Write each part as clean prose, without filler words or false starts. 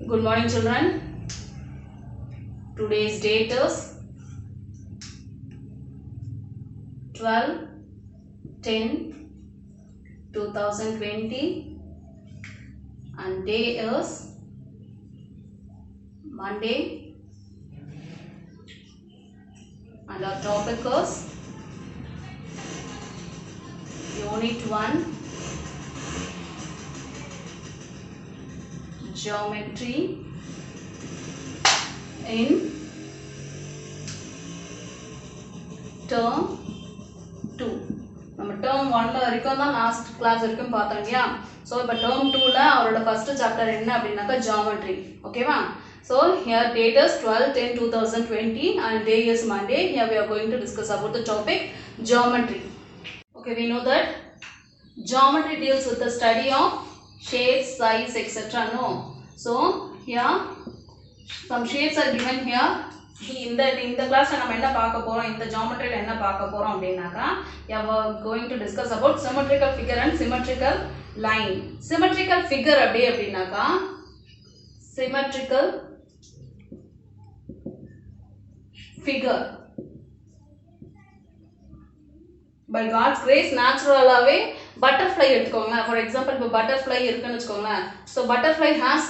Good morning, children. Today's date is 12/10/2020 and day is Monday and our topic is Unit 1 Geometry in term 2. நம்ம term 1ல வரைக்கும் தான் last class வரைக்கும் பார்த்தோம் இல்லையா. So இப்போ term 2ல அவரோட ஃபர்ஸ்ட் சாப்டர் என்ன அப்படின்னாக்கா ஜியாமெட்ரி. ஓகேவா? So here date is 12/10/2020 and day is Monday. Here we are going to discuss about the topic geometry. Okay, we know that geometry deals with the study of shapes, size, etc. No. So here some shapes are given here. இந்த கிளாஸ்ல நம்ம என்ன பார்க்க போறோம், இந்த ஜியோமெட்ரியில என்ன பார்க்க போறோம் அப்படின்னாக்கா we are going to discuss about symmetrical figure and symmetrical line. Symmetrical figure அப்படினாக்கா symmetrical figure by God's grace naturally butterfly எடுத்துக்கோங்க. For example இப்போ butterfly இருக்குன்னு வெச்சுக்கோங்க. So butterfly has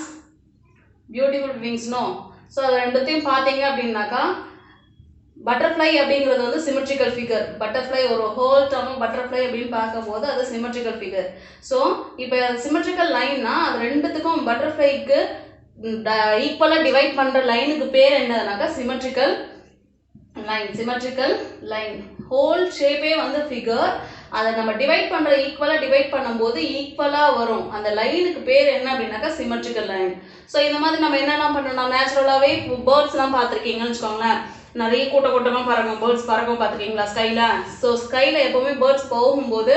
beautiful wings, no. So அது ரெண்டுத்தையும் பாத்தீங்க அப்படின்னாக்கா butterfly அப்படிங்கிறது வந்து symmetrical figure. butterfly ஒரு whole term butterfly அப்படின்னு பார்க்கும்போது அது symmetrical figure. So இப்போ symmetrical lineனா அது ரெண்டுத்துக்கும் butterflyக்கு ஈக்குவலா டிவைட் பண்ற லைனுக்கு பேர் என்னதுனாக்கா symmetrical line. symmetrical line whole shape வந்து figure. அதை நம்ம டிவைட் பண்ற ஈக்குவலா டிவைட் பண்ணும்போது ஈக்குவலா வரும். அந்த லைனுக்கு பேர் என்ன அப்படின்னாக்கா சிமெட்ரிக்கல் லைன். ஸோ இந்த மாதிரி நம்ம என்னெல்லாம் பண்ணணும், நேச்சுரலாகவே பேர்ட்ஸ்லாம் பார்த்துருக்கீங்கன்னு வச்சுக்கோங்களேன். நிறைய கூட்டமாக பறக்கும், பேர்ட்ஸ் பறக்கும் பார்த்துருக்கீங்களா ஸ்கைல. ஸோ ஸ்கைல எப்போவுமே பேர்ட்ஸ் போகும்போது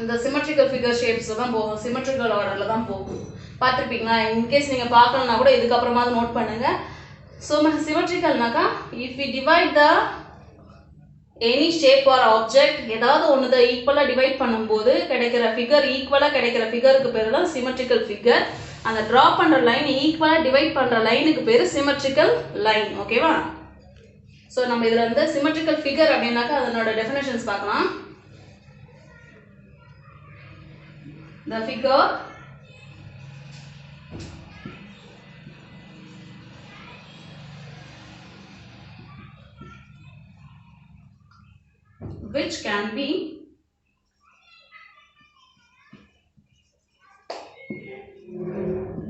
இந்த சிமெட்ரிக்கல் ஃபிகர் ஷேப்ஸில் தான் போகும், சிமெட்ரிக்கல் ஆர்டரில் தான் போகும். பார்த்துருப்பீங்களா? இன்கேஸ் நீங்கள் பார்க்கலன்னா கூட இதுக்கப்புறமா நோட் பண்ணுங்க. ஸோ சிமெட்ரிக்கல்னாக்கா if we divide the any shape or object ஏதாவது ஒன்று ஈக்குவலாக டிவைட் பண்ணும்போது கிடைக்கிற ஃபிகர், ஈக்குவலாக கிடைக்கிற ஃபிகருக்கு பேர் தான் சிமெட்ரிக்கல் ஃபிகர். அந்த ட்ரா பண்ணுற லைன் ஈக்குவலாக டிவைட் பண்ணுற லைனுக்கு பேர் சிமெட்ரிக்கல் லைன். ஓகேவா? ஸோ நம்ம இதில் வந்து சிமெட்ரிக்கல் ஃபிகர் அப்படின்னாக்கா அதனோட டெஃபினேஷன்ஸ் பார்க்கலாம். The figure which can be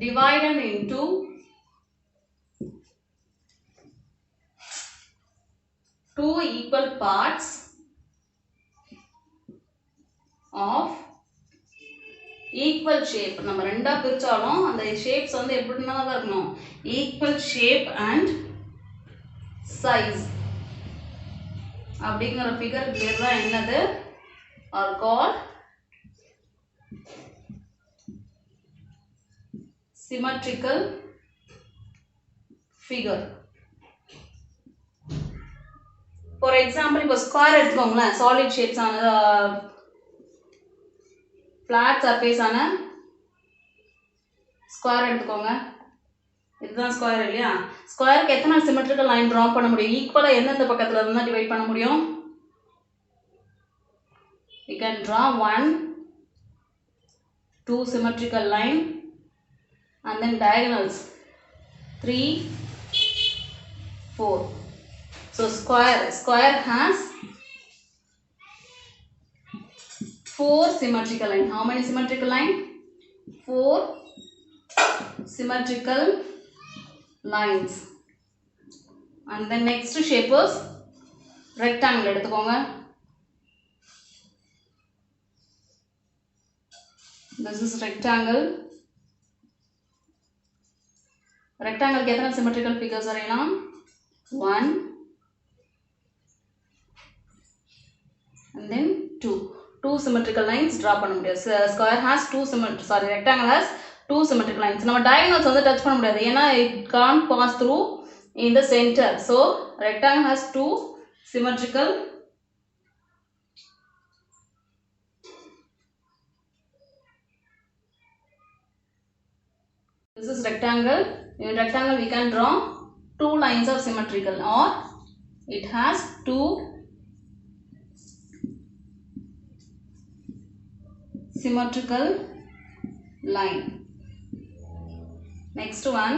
divided into two equal parts of equal shape. நம்ம ரெண்டா பிரிச்சாலும் அந்த ஷேப்ஸ் வந்து எப்படின்னா தான் இருக்கணும், ஈக்குவல் ஷேப் அண்ட் சைஸ் அப்படிங்கிற ஃபிகர் பேர் தான் என்னது, are called symmetrical figure. For example இப்போ ஸ்கொயர் எடுத்துக்கோங்களேன். சாலிட் ஷேப்ஸ் ஆன ஃபிளாட் சர்ஃபேஸ் ஆன ஸ்கொயர் எடுத்துக்கோங்க. இதுதான் ஸ்கொயர் இல்லையா? ஸ்கொயருக்கு எத்தனை சிமெட்ரிக்கல் லைன் ட்ரா பண்ண முடியும், ஈக்குவலா எந்தெந்த பக்கத்துல இருந்தா டிவைட் பண்ண முடியும்? we can draw 1 2 symmetrical line and then diagonals 3 4. so square has 4 symmetrical line. How many symmetrical line? 4 symmetrical lines. And the next shape is rectangle எடுத்துக்கோங்க. This is rectangle. rectangle க்கு எத்தனை symmetrical figures வரையலாம்? 1 and then 2 symmetrical lines draw பண்ண முடியாது. square has rectangle has 2 symmetrical lines. நம்ம diagonals வந்து touch பண்ண முடியாது, ஏன்னா it can't pass through in the center. So rectangle has 2 symmetrical This is rectangle. In rectangle we can draw two lines of symmetrical, or it has two symmetrical line. Next one,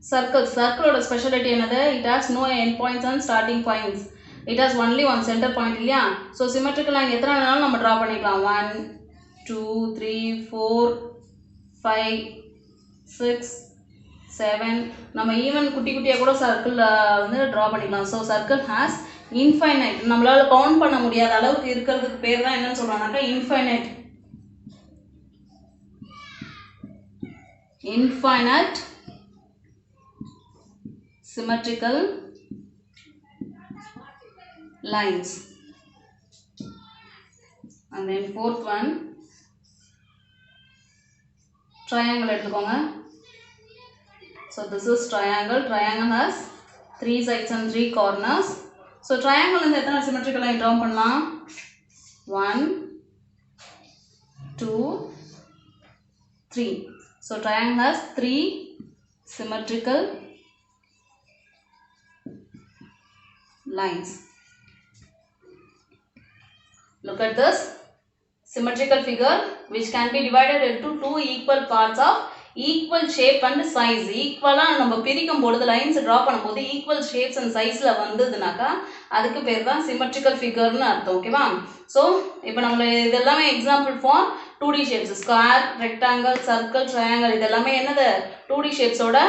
circle. Circle oda speciality enadhu? It has no end points and starting points. It has only one center point illaya. So symmetrical line எத்தனை வேணாலும் நம்ம draw பண்ணிக்கலாம். 1 2 3 4 5 6 7. நம்ம even குட்டி குட்டியா கூட circle வந்து draw பண்ணிக்கலாம். So circle has infinite, நம்மளால கவுண்ட் பண்ண முடியாத அளவுக்கு இருக்கிறதுக்கு பேர் தான் என்னன்னு சொல்றாங்கனா infinite. Infinite symmetrical lines. And then fourth one, triangle எடுத்துக்கோங்க. So this is triangle. Triangle has 3 sides and 3 corners. So triangle வந்து எத்தனை symmetrical line draw பண்ணலாம்? 1 2 3. So triangle has 3 symmetrical lines. Look at this symmetrical figure which can be divided into two equal parts of equal shape and size. ஈக்குவலா நம்ம பிரிக்கும் பொழுது lines draw பண்ணும்போது equal shapes and சைஸ்ல வந்ததுனாக்கா அதுக்கு பேர் தான் சிமெட்ரிக்கல் ஃபிகர்னு அர்த்தம். ஓகேவா? ஸோ இப்போ நம்ம இதெல்லாமே example for 2D shapes. Square, rectangle, circle, triangle இதெல்லாமே என்னது 2D ஷேப்ஸோட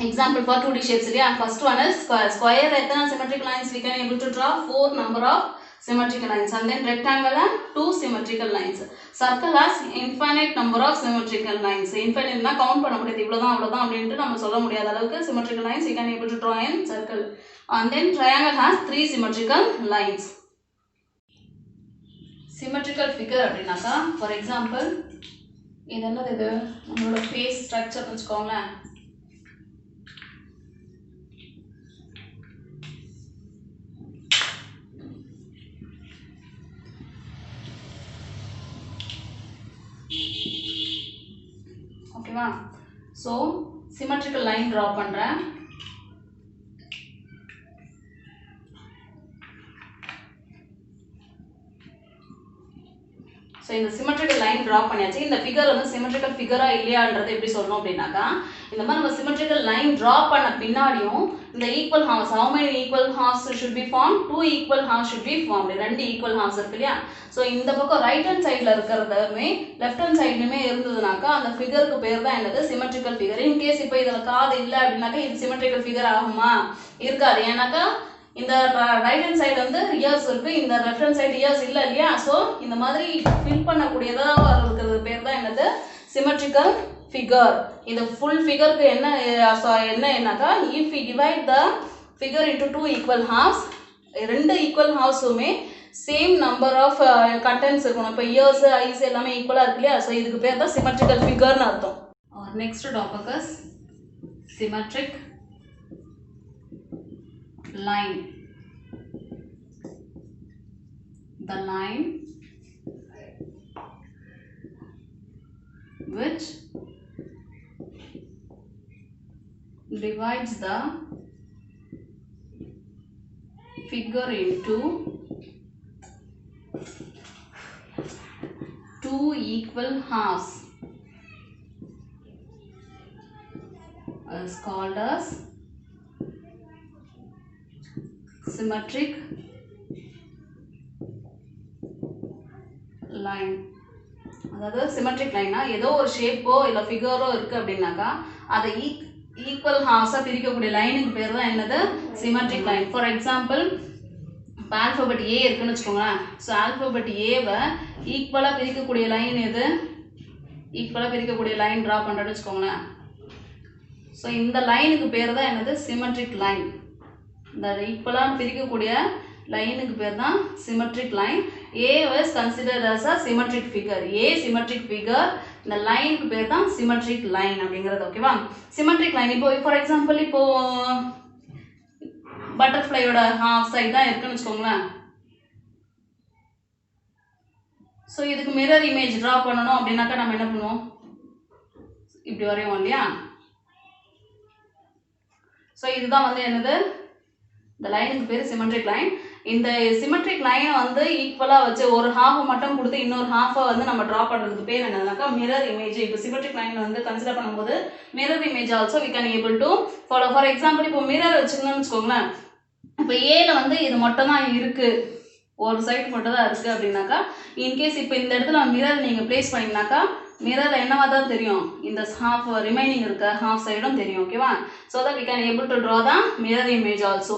example for 2D shapes இல்லையா? First one is square. Square எத்தனை symmetrical lines we can able to draw? 4 number of symmetrical lines. And then rectangle and 2 symmetrical lines. Circle has infinite number of symmetrical lines. Infinite na count பண்ண முடியாது, இவ்வளவுதான் அவ்வளவுதான் அப்படினு நம்ம சொல்ல முடியாத அளவுக்கு symmetrical lines we can able to draw in circle. And then triangle has 3 symmetrical lines. Symmetrical figure அப்படினாக்கா for example இது என்னது? இது நம்மளோட face structure வெச்சுக்கோங்களேன். ஓகேவா? ஸோ சிமெட்ரிக்கல் லைன் ட்ரா பண்ணுறேன். ஸோ இந்த சிமெட்ரிக்கல் லைன் ட்ரா பண்ணியாச்சு. இந்த ஃபிகர் வந்து சிமெட்ரிக்கல் ஃபிகராக இல்லையான்றது எப்படி சொல்லணும் அப்படின்னாக்கா, இந்த மாதிரி நம்ம சிமெட்ரிக்கல் லைன் ட்ரா பண்ண பின்னாடியும் இந்த equal halves, how many equal halves should be formed? 2 equal halves should be formed. 2 equal halves இருக்கு இல்லையா? ஸோ இந்த பக்கம் ரைட் ஹேண்ட் சைடில் இருக்கிறதுமே லெஃப்ட் ஹேண்ட் சைட்லையுமே இருந்ததுனாக்கா அந்த ஃபிகருக்கு பேர் தான் என்னது? Symmetrical figure. இன்கேஸ் இப்போ இதில் காது இல்லை அப்படின்னாக்கா இது சிமெட்ரிக்கல் ஃபிகர் ஆகுமா? இருக்காது. ஏன்னாக்கா இந்த ரைட் ஹேண்ட் சைடு வந்து இயர்ஸ் இருக்கு, இந்த லெஃப்ட் ஹேண்ட் சைடு இயர்ஸ் இல்லை இல்லையா? ஸோ இந்த மாதிரி ஃபில் பண்ணக்கூடியதாக இருக்கிறது பேர் தான் என்னது? Symmetrical figure. இந்த full figureக்கு என்னன்னாக்கா if we divide the figure into two equal halves, ரெண்டு equal halvesமே same number of contents இருக்கணும். இப்போ ears, eyes எல்லாமே ஈக்குவலா இருக்கு இல்லையா? ஸோ இதுக்கு பேர் தான் symmetrical figureனு அர்த்தம். Our next topic is symmetric line. The line which divides the figure into two equal halves is called as symmetric line. அதாவது சிமெட்ரிக் லைனா ஏதோ ஒரு ஷேப்போ இல்லை ஃபிகரோ இருக்கு அப்படின்னாக்கா அதை ஈக்குவல் ஹாஃப்ஸாக பிரிக்கக்கூடிய லைனுக்கு பேர் தான் என்னது? Symmetric line. ஃபார் எக்ஸாம்பிள் இப்போ ஆல்ஃபபெட் ஏ இருக்குன்னு வச்சுக்கோங்களேன். ஸோ ஆல்ஃபபெட் ஏவை ஈக்குவலாக பிரிக்கக்கூடிய லைன் எது? ஈக்குவலாக பிரிக்கக்கூடிய லைன் ட்ரா பண்ணுறேன்னு வச்சுக்கோங்களேன். ஸோ இந்த லைனுக்கு பேர் தான் என்னது? Symmetric line. இந்த ஈக்குவலாக பிரிக்கக்கூடிய லைனுக்கு பேர் தான் symmetric line. A was considered as a symmetric figure. A symmetric figure. இந்த லைனுக்கு பேர் தான் symmetric line அப்படிங்கிறது. ஓகேவா? symmetric line இப்போ ஃபார் எக்ஸாம்பிள் இப்போ பட்டர்ஃப்ளையோட ஹாஃப் சைடு தான் இருக்குன்னு வச்சுக்கோங்களேன். ஸோ இதுக்கு மிரர் இமேஜ் ட்ரா பண்ணணும் அப்படின்னாக்கா நம்ம என்ன பண்ணுவோம்? இப்படி வரையும் இல்லையா. ஸோ இதுதான் வந்து என்னது, இந்த லைனுக்கு பேர் சிமெட்ரிக் லைன். இந்த சிமெட்ரிக் லைனை வந்து ஈக்குவலாக வச்சு ஒரு ஹாஃபை மட்டும் கொடுத்து இன்னொரு ஹாஃபை வந்து நம்ம ட்ரா பண்ணுறதுக்கு பேர் என்னன்னாக்கா மிரர் இமேஜ். இப்போ சிமெட்ரிக் லைன் வந்து கன்சிடர் பண்ணும்போது mirror image also we can able to follow. For example இப்போ மிரர் வச்சுக்கணும்னு வச்சுக்கோங்களேன். இப்போ ஏல வந்து இது மட்டும் தான் இருக்குது, ஒரு சைடு மட்டும் தான் இருக்குது அப்படின்னாக்கா, இன்கேஸ் இப்போ இந்த இடத்துல மிரர் நீங்கள் ப்ளேஸ் பண்ணிங்கனாக்கா மிரரில் என்னவா தான் தெரியும், இந்த ஹாஃப் ரிமைனிங் இருக்க ஹாஃப் சைடும் தெரியும். ஓகேவா. So that we can able to draw the mirror image also.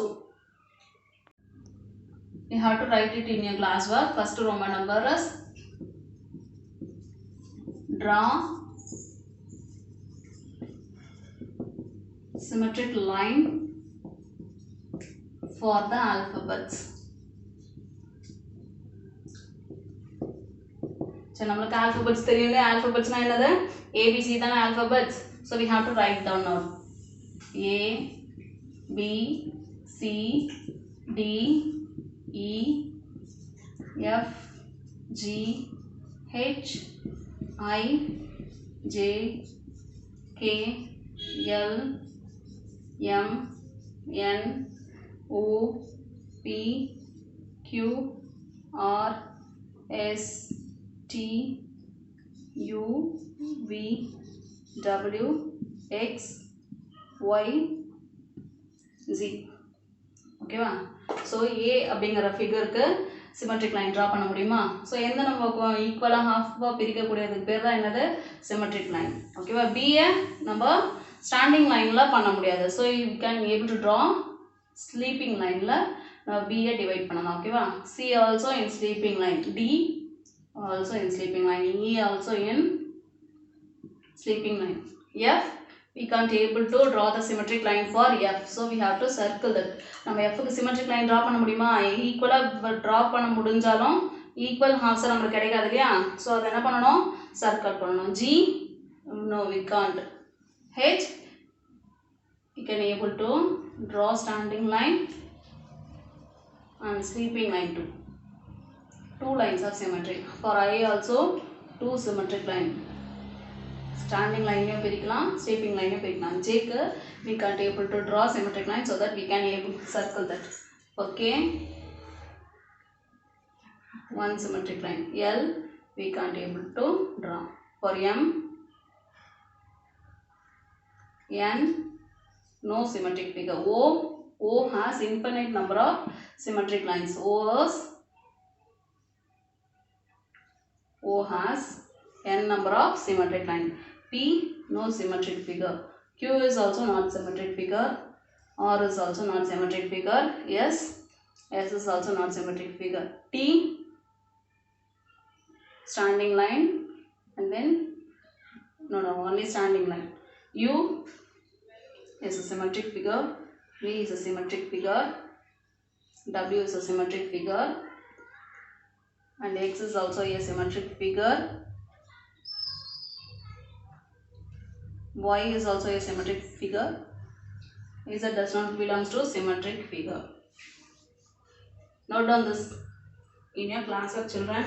You have to write it in your class work. First Roman number is draw symmetric line for the alphabets. So நமக்கு alphabets தெரியும்ல, alphabets னா என்னது, ABC தான alphabets. So we have to write down now. A B C D E F G H I J K L M N O P Q R S T U V W X Y Z. ஓகேவா. So ஏ அப்படிங்கிற ஃபிகருக்கு symmetric line draw பண்ண முடியுமா. So எந்த நம்ம ஈக்குவலாக ஹாஃபாக பிரிக்கக்கூடியதுக்கு பேர் தான் என்னது, சிமெட்ரிக் லைன். ஓகேவா. பியை நம்ம ஸ்டாண்டிங் லைனில் பண்ண முடியாது. So you can able to draw sleeping லைனில் நம்ம பியை டிவைட் பண்ணலாம். ஓகேவா. C also in sleeping line, D also in sleeping line, E also in sleeping line. F we can't able to draw the symmetric line for F, so we have to circle that. நம்ம F க்கு symmetric line draw பண்ண முடியுமா, ஈக்குவலா draw பண்ண முடிஞ்சாலும் equal halves நமக்கு கிடைக்காது இல்லையா. ஸோ அதை என்ன பண்ணணும், சர்க்கிள் பண்ணணும். G no we can't. H we can able to draw standing line and sleeping line too. Two lines are symmetric. For I also two symmetric line. Standing line பிரிக்கலாம், sleeping line பிரிக்கலாம். J க்கு we can't able to draw symmetric line, so that we can able to circle that. Okay, one symmetric line. L we can't able to draw. For M, N no symmetric figure. O has infinite number of symmetric lines. O has n number of symmetric line. P no symmetric figure. Q is also not symmetric figure. R is also not symmetric figure. S is also not symmetric figure. T standing line, and then no only standing line. U is a symmetric figure. V is a symmetric figure. W is a symmetric figure, and X is also a symmetric figure. Y is also a symmetric figure. Z does not belongs to symmetric figure. Note down this in your class, children.